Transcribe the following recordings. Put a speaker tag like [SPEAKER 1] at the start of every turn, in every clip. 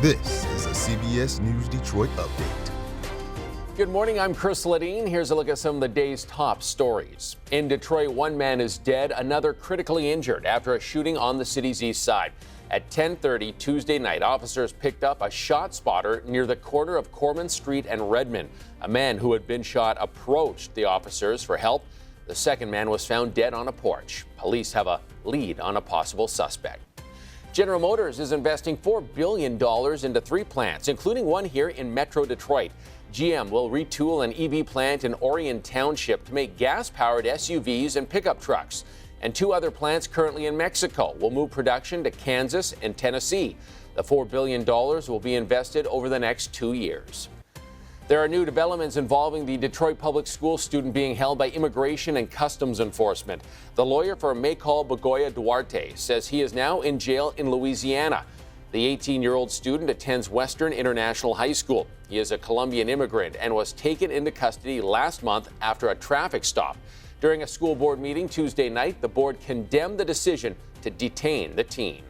[SPEAKER 1] This is a CBS News Detroit update.
[SPEAKER 2] Good morning, I'm Chris Ledeen. Here's a look at some of the day's top stories. In Detroit, one man is dead, another critically injured after a shooting on the city's east side. At 10:30 Tuesday night, officers picked up a shot spotter near the corner of Corman Street and Redmond. A man who had been shot approached the officers for help. The second man was found dead on a porch. Police have a lead on a possible suspect. General Motors is investing $4 billion into 3 plants, including one here in Metro Detroit. GM will retool an EV plant in Orion Township to make gas-powered SUVs and pickup trucks. And 2 other plants currently in Mexico will move production to Kansas and Tennessee. The $4 billion will be invested over the next 2 years. There are new developments involving the Detroit Public School student being held by Immigration and Customs Enforcement. The lawyer for Maycol Begoya Duarte says he is now in jail in Louisiana. The 18-year-old student attends Western International High School. He is a Colombian immigrant and was taken into custody last month after a traffic stop. During a school board meeting Tuesday night, the board condemned the decision to detain the teen.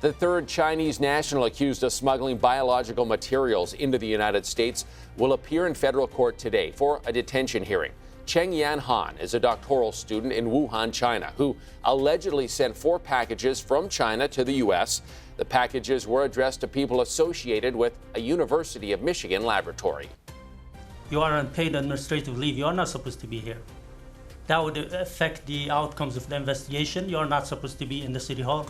[SPEAKER 2] The third Chinese national accused of smuggling biological materials into the United States will appear in federal court today for a detention hearing. Cheng Yan Han is a doctoral student in Wuhan, China, who allegedly sent 4 packages from China to the U.S. The packages were addressed to people associated with a University of Michigan laboratory.
[SPEAKER 3] You are on paid administrative leave. You are not supposed to be here. That would affect the outcomes of the investigation. You are not supposed to be in the city hall.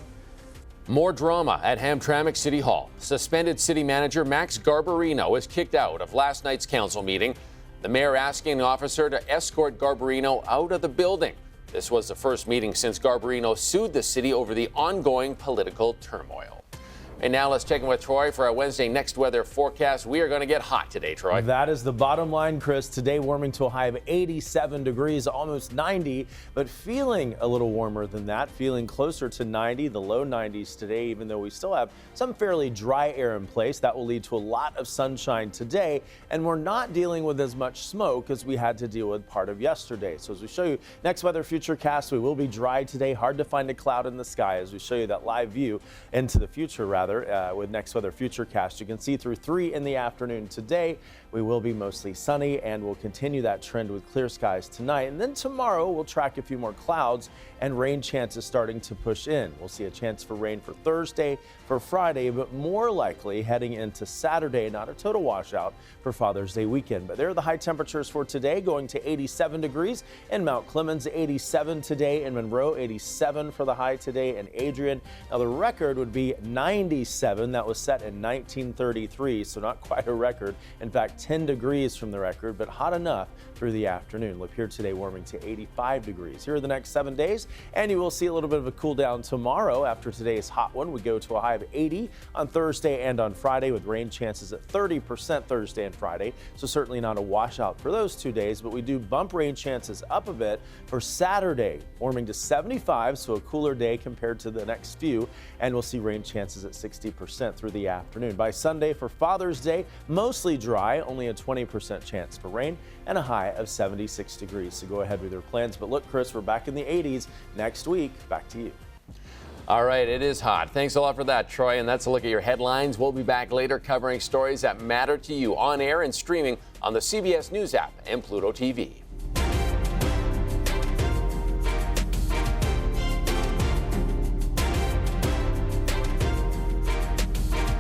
[SPEAKER 2] More drama at Hamtramck City Hall. Suspended city manager Max Garbarino was kicked out of last night's council meeting. The mayor asking an officer to escort Garbarino out of the building. This was the first meeting since Garbarino sued the city over the ongoing political turmoil. And now let's check in with Troy for our Wednesday next weather forecast. We are going to get hot today, Troy.
[SPEAKER 4] That is the bottom line, Chris. Today warming to a high of 87 degrees, almost 90, but feeling a little warmer than that, feeling closer to 90, the low 90s today, even though we still have some fairly dry air in place. That will lead to a lot of sunshine today, and we're not dealing with as much smoke as we had to deal with part of yesterday. So as we show you next weather futurecast, we will be dry today. Hard to find a cloud in the sky as we show you that live view into the future, with next weather futurecast. You can see through 3 in the afternoon today. We will be mostly sunny and we'll continue that trend with clear skies tonight. And then tomorrow we'll track a few more clouds and rain chances starting to push in. We'll see a chance for rain for Thursday, for Friday, but more likely heading into Saturday. Not a total washout for Father's Day weekend. But there are the high temperatures for today, going to 87 degrees in Mount Clemens, 87 today in Monroe, 87 for the high today in Adrian. Now the record would be 97. That was set in 1933, so not quite a record. In fact, 10 degrees from the record, but hot enough through the afternoon. Lapeer today warming to 85 degrees. Here are the next 7 days, and you will see a little bit of a cool down tomorrow. After today's hot one, we go to a high of 80 on Thursday and on Friday, with rain chances at 30% Thursday and Friday. So certainly not a washout for those 2 days, but we do bump rain chances up a bit for Saturday, warming to 75, so a cooler day compared to the next few, and we'll see rain chances at 60% through the afternoon. By Sunday for Father's Day, mostly dry, only a 20% chance for rain, and a high of 76 degrees. So go ahead with your plans. But look, Chris, we're back in the 80s next week. Back to you.
[SPEAKER 2] All right, it is hot. Thanks a lot for that, Troy. And that's a look at your headlines. We'll be back later covering stories that matter to you on air and streaming on the CBS News app and Pluto TV.